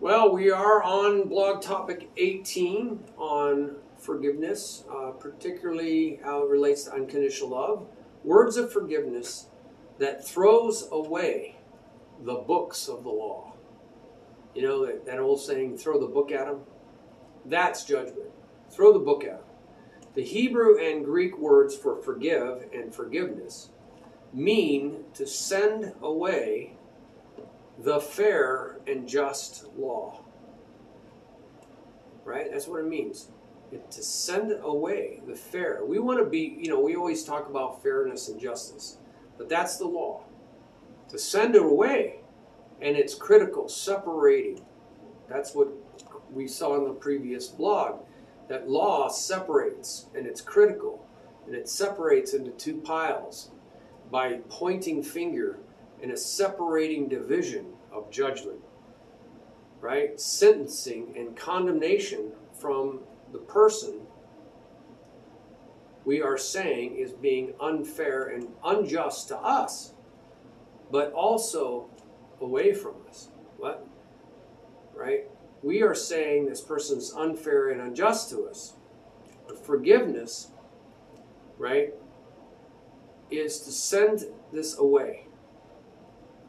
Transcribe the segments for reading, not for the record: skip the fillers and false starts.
Well, we are on blog topic 18 on forgiveness, particularly how it relates to unconditional love. Words of forgiveness that throws away the books of the law. You know that old saying, throw the book at them? That's judgment. Throw the book at them. The Hebrew and Greek words for forgive and forgiveness mean to send away the fair and just law. Right? That's what it means. To send away the fair. We want to be, we always talk about fairness and justice, but that's the law. To send it away, and it's critical, separating. That's what we saw in the previous blog. That law separates, and it's critical, and it separates into two piles by pointing finger in a separating division of judgment, right? Sentencing and condemnation from the person we are saying is being unfair and unjust to us, but also away from us. What? Right? We are saying this person's unfair and unjust to us. But forgiveness, right, is to send this away.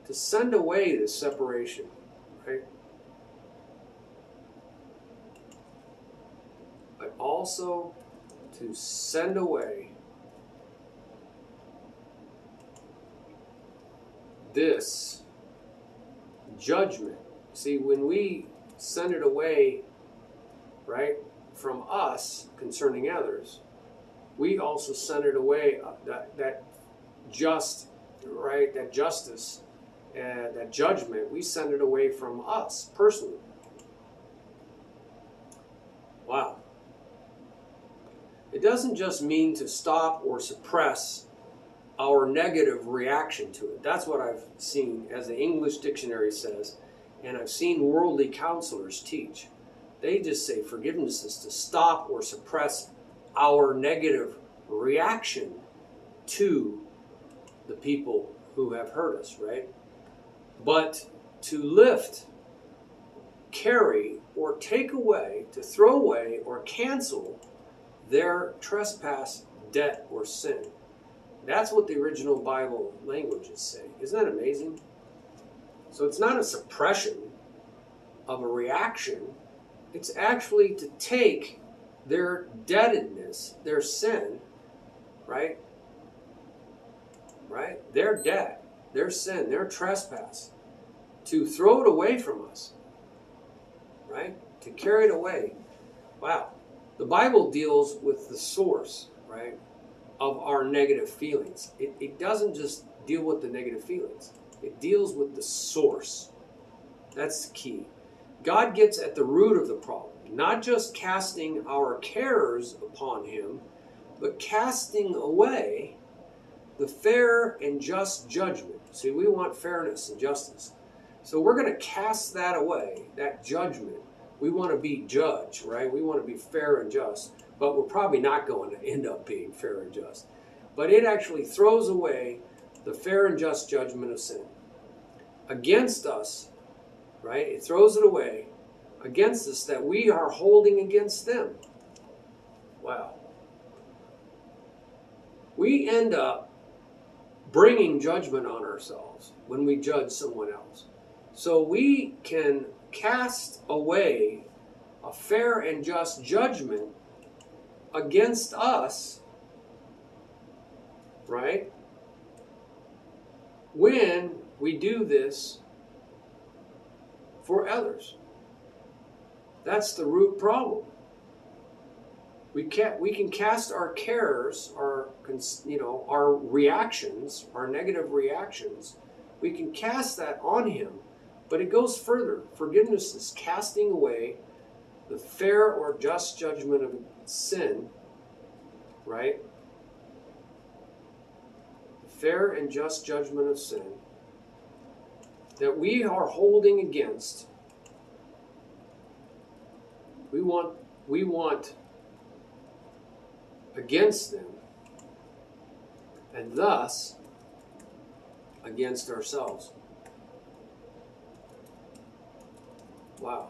To send away this separation, right? But also to send away this judgment. See, when we send it away, right, from us concerning others, we also send it away, that justice, that judgment, we send it away from us personally. Wow. It doesn't just mean to stop or suppress our negative reaction to it. That's what I've seen, as the English dictionary says, and I've seen worldly counselors teach. They just say forgiveness is to stop or suppress our negative reaction to the people who have hurt us, right? But to lift, carry, or take away, to throw away or cancel their trespass, debt, or sin. That's what the original Bible languages say. Isn't that amazing? So it's not a suppression of a reaction. It's actually to take their debtedness, their sin, right? Right? Their debt, their sin, their trespass, to throw it away from us, right? To carry it away. Wow. The Bible deals with the source, right, of our negative feelings. It doesn't just deal with the negative feelings. It deals with the source. That's the key. God gets at the root of the problem, not just casting our cares upon Him, but casting away the fair and just judgment. See, we want fairness and justice. So we're going to cast that away, that judgment. We want to be judged, right? We want to be fair and just, but we're probably not going to end up being fair and just. But it actually throws away the fair and just judgment of sin against us, right? It throws it away against us that we are holding against them. Wow. We end up bringing judgment on ourselves when we judge someone else. So we can cast away a fair and just judgment against us, right? When we do this for others. That's the root problem. We can cast our cares, our reactions, our negative reactions, we can cast that on Him, but it goes further. Forgiveness is casting away the fair or just judgment of sin, right? The fair and just judgment of sin that we are holding against. We want against them, and thus against ourselves. Wow.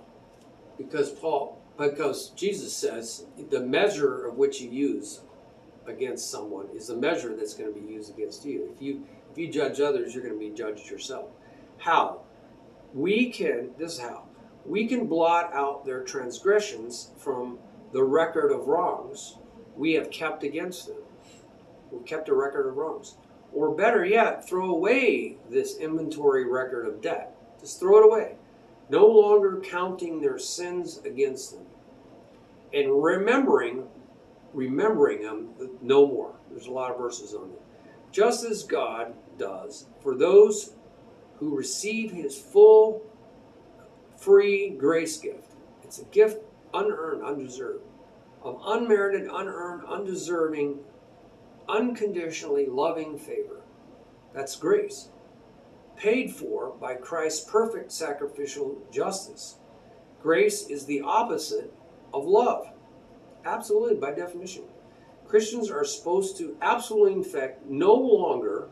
Because Jesus says the measure of which you use against someone is the measure that's going to be used against you. If you judge others, you're going to be judged yourself. How? This is how. We can blot out their transgressions from the record of wrongs we have kept against them. We've kept a record of wrongs. Or better yet, throw away this inventory record of debt. Just throw it away. No longer counting their sins against them. And remembering them no more. There's a lot of verses on it. Just as God does for those who receive his full, free grace gift. It's a gift unearned, undeserved, of unmerited, unearned, undeserving, unconditionally loving favor. That's grace. Paid for by Christ's perfect sacrificial justice. Grace is the opposite of love. Absolutely, by definition. Christians are supposed to absolutely, in fact, no longer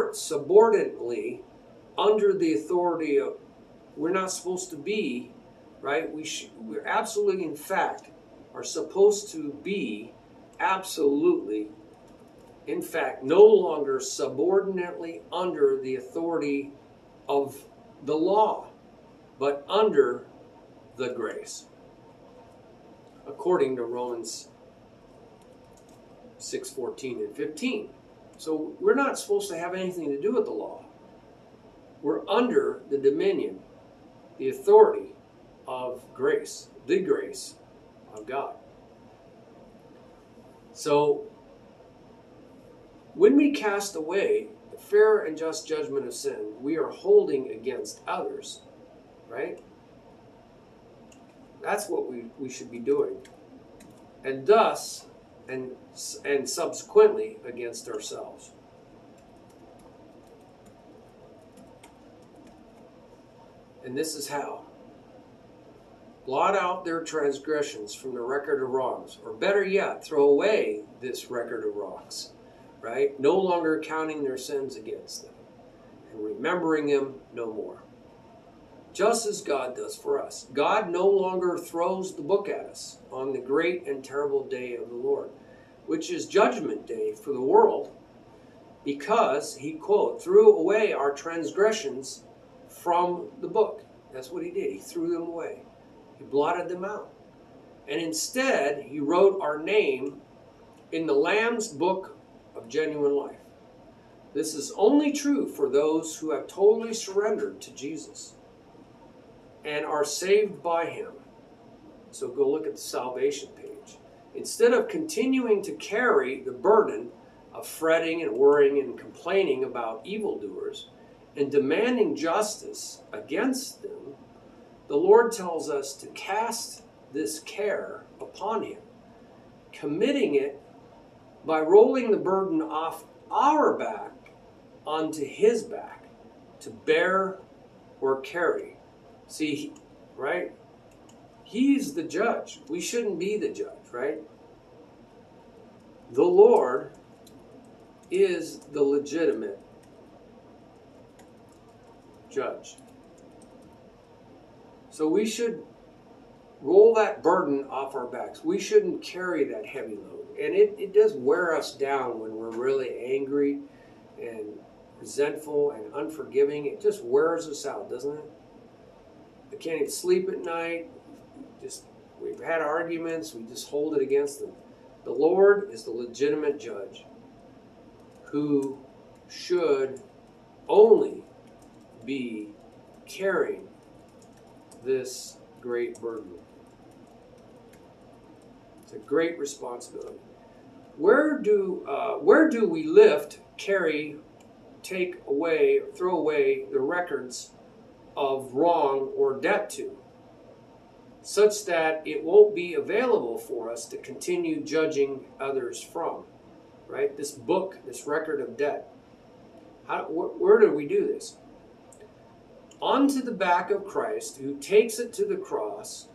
subordinately under the authority of. We're not supposed to be, right? We're absolutely, in fact, are supposed to be absolutely, in fact, no longer subordinately under the authority of the law, but under the grace, according to Romans 6:14 and 15. So we're not supposed to have anything to do with the law. We're under the dominion, the authority of grace, the grace of God. So when we cast away the fair and just judgment of sin, we are holding against others, right? That's what we should be doing. And thus, and subsequently, against ourselves. And this is how. Blot out their transgressions from the record of wrongs. Or better yet, throw away this record of wrongs. Right? No longer counting their sins against them. And remembering them no more. Just as God does for us. God no longer throws the book at us on the great and terrible day of the Lord, which is judgment day for the world, because he, quote, threw away our transgressions from the book. That's what he did. He threw them away. He blotted them out. And instead, he wrote our name in the Lamb's book of genuine life. This is only true for those who have totally surrendered to Jesus and are saved by him. So go look at the salvation page. Instead of continuing to carry the burden of fretting and worrying and complaining about evildoers and demanding justice against them, the Lord tells us to cast this care upon him, committing it by rolling the burden off our back onto his back to bear or carry. See, right? He's the judge. We shouldn't be the judge, right? The Lord is the legitimate judge. So we should roll that burden off our backs. We shouldn't carry that heavy load. And it does wear us down when we're really angry and resentful and unforgiving. It just wears us out, doesn't it? I can't even sleep at night. We've had arguments. We just hold it against them. The Lord is the legitimate judge who should only be carrying this great burden. It's a great responsibility. Where do we lift, carry, take away, throw away the records of wrong or debt to, such that it won't be available for us to continue judging others from, right? This book, this record of debt. Where do we do this? Onto the back of Christ, who takes it to the cross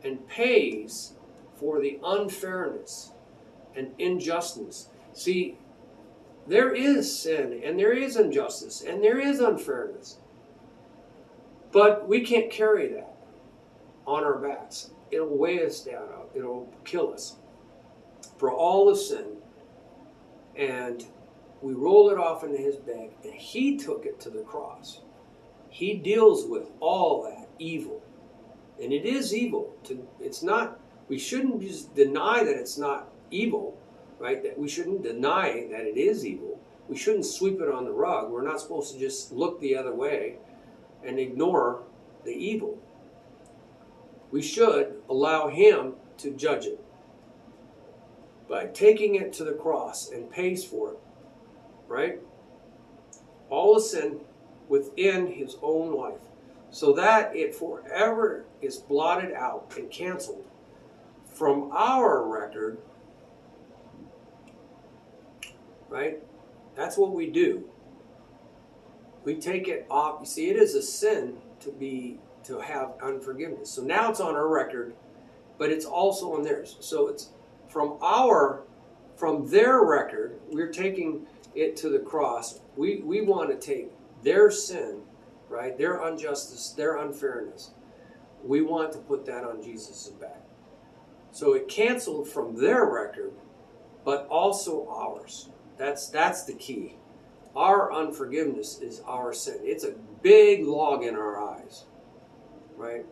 and pays for the unfairness and injustice. See, there is sin, and there is injustice, and there is unfairness. But we can't carry that on our backs. It'll weigh us down. It'll kill us. For all of sin, and we roll it off into his back, and he took it to the cross. He deals with all that evil. And it is evil. It's not, we shouldn't just deny that it's not evil, right? That we shouldn't deny that it is evil. We shouldn't sweep it on the rug. We're not supposed to just look the other way and ignore the evil. We should allow him to judge it by taking it to the cross and pays for it, right? All the sin within his own life, so that it forever is blotted out and canceled from our record, right? That's what we do. We take it off. You see, it is a sin to have unforgiveness. So now it's on our record, but it's also on theirs. So it's from their record, we're taking it to the cross. We want to take their sin, right? Their injustice, their unfairness. We want to put that on Jesus' back. So it canceled from their record, but also ours. That's the key. Our unforgiveness is our sin. It's a big log in our eyes, right?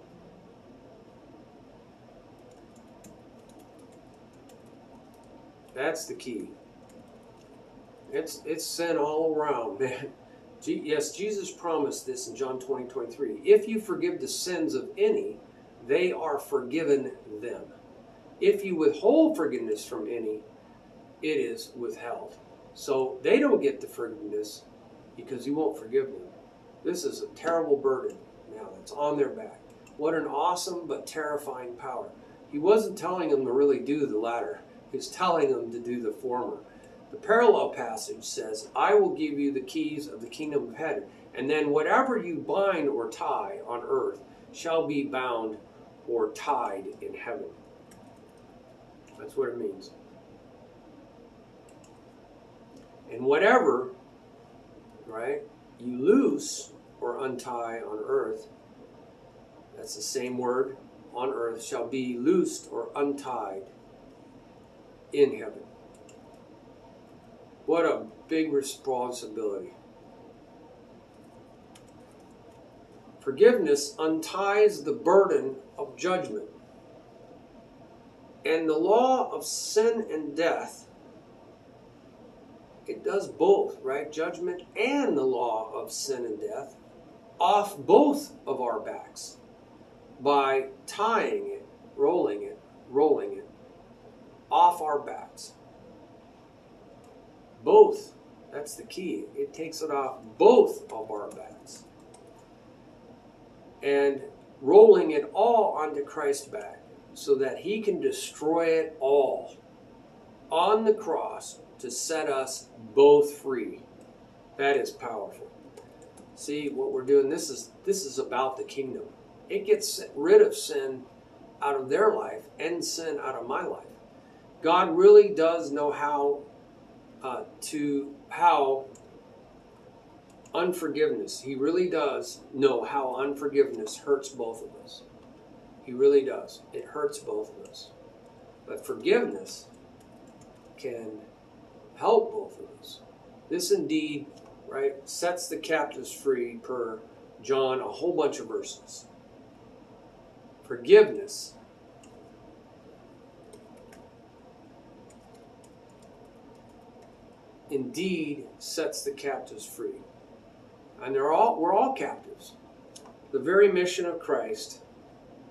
That's the key. It's sin all around, man. Yes, Jesus promised this in John 20:23. If you forgive the sins of any, they are forgiven them. If you withhold forgiveness from any, it is withheld. So they don't get the forgiveness because you won't forgive them. This is a terrible burden now that's on their back. What an awesome but terrifying power. He wasn't telling them to really do the latter. He was telling them to do the former. The parallel passage says, I will give you the keys of the kingdom of heaven, and then whatever you bind or tie on earth shall be bound or tied in heaven. That's what it means. And whatever, right, you loose or untie on earth, that's the same word, on earth, shall be loosed or untied in heaven. What a big responsibility. Forgiveness unties the burden of judgment. And the law of sin and death, it does both, right? Judgment and the law of sin and death off both of our backs by tying it, rolling it off our backs. Both. That's the key. It takes it off both of our backs. And rolling it all onto Christ's back so that he can destroy it all on the cross to set us both free. That is powerful. See what we're doing? This is about the kingdom. It gets rid of sin out of their life and sin out of my life. God really does know how unforgiveness, he really does know how unforgiveness hurts both of us. He really does. It hurts both of us. But forgiveness can help both of us. This indeed, right, sets the captives free per John, a whole bunch of verses. Forgiveness indeed sets the captives free. And we're all captives. The very mission of Christ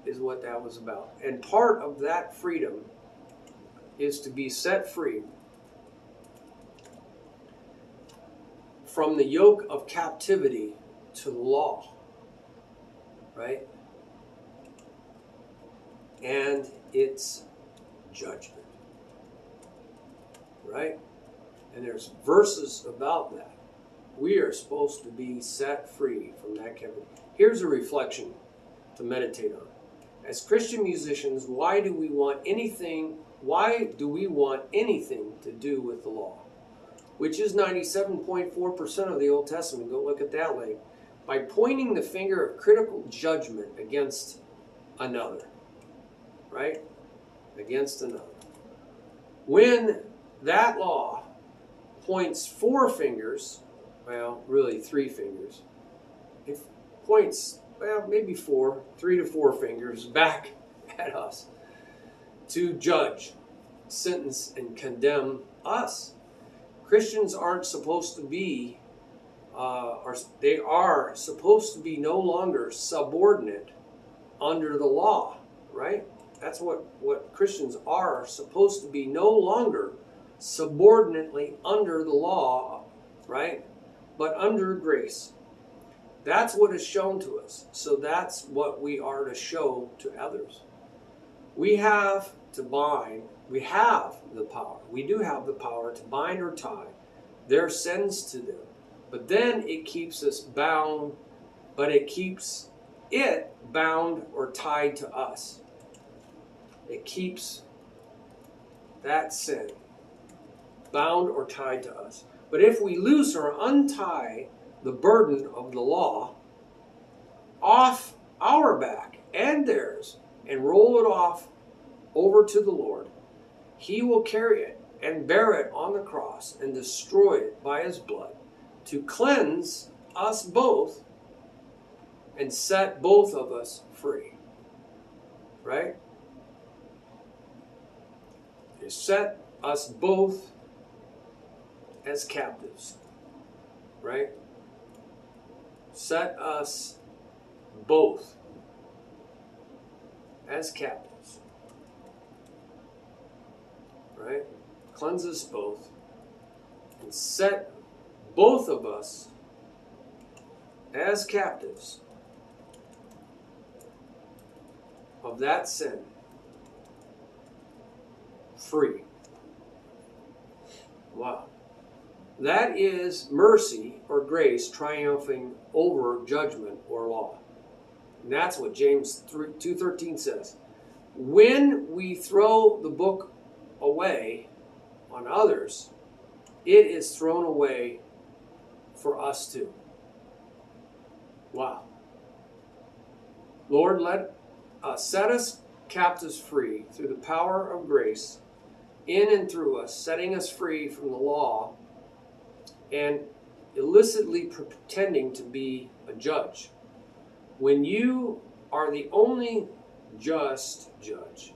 is what that was about. And part of that freedom is to be set free from the yoke of captivity to the law, right? And its judgment, right? And there's verses about that. We are supposed to be set free from that captivity. Here's a reflection to meditate on. As Christian musicians, why do we want anything to do with the law? which is 97.4% of the Old Testament. Go look at that link. By pointing the finger of critical judgment against another, right? Against another. When that law points 4 fingers, well, really 3 fingers, it points, well, maybe 4, 3 to 4 fingers back at us to judge, sentence, and condemn us. Christians aren't supposed to be, they are supposed to be no longer subordinate under the law, right? That's what Christians are supposed to be, no longer subordinately under the law, right? But under grace. That's what is shown to us. So that's what we are to show to others. We have to bind, we have the power. We do have the power to bind or tie their sins to them. But then it keeps us bound, but it keeps it bound or tied to us. It keeps that sin bound or tied to us. But if we loose or untie the burden of the law off our back and theirs and roll it off over to the Lord, He will carry it and bear it on the cross and destroy it by His blood to cleanse us both and set both of us free. Right? To set us both as captives. Right? Set us both as captives. Right? Cleanse us both and set both of us as captives of that sin free. Wow. That is mercy or grace triumphing over judgment or law. And that's what James 2:13 says. When we throw the book away on others, it is thrown away for us too. Wow. Lord, set us captives free through the power of grace in and through us, setting us free from the law and illicitly pretending to be a judge. When you are the only just judge,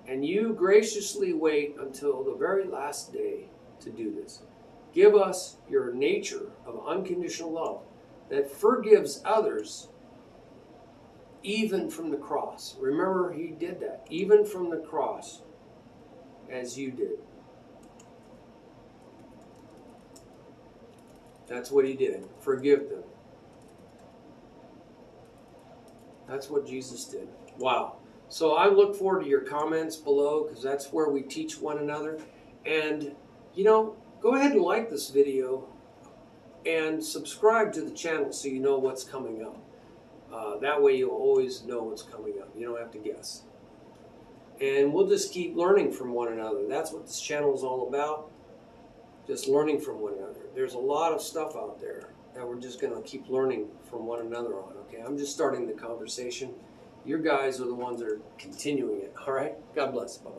and you graciously wait until the very last day to do this, give us your nature of unconditional love that forgives others even from the cross. Remember, He did that, even from the cross, as you did. That's what He did. Forgive them. That's what Jesus did. Wow. So I look forward to your comments below, because that's where we teach one another. And, go ahead and like this video and subscribe to the channel so you know what's coming up. That way you'll always know what's coming up. You don't have to guess. And we'll just keep learning from one another. That's what this channel is all about. Just learning from one another. There's a lot of stuff out there that we're just going to keep learning from one another on. Okay, I'm just starting the conversation. You guys are the ones that are continuing it. All right? God bless. Bye-bye.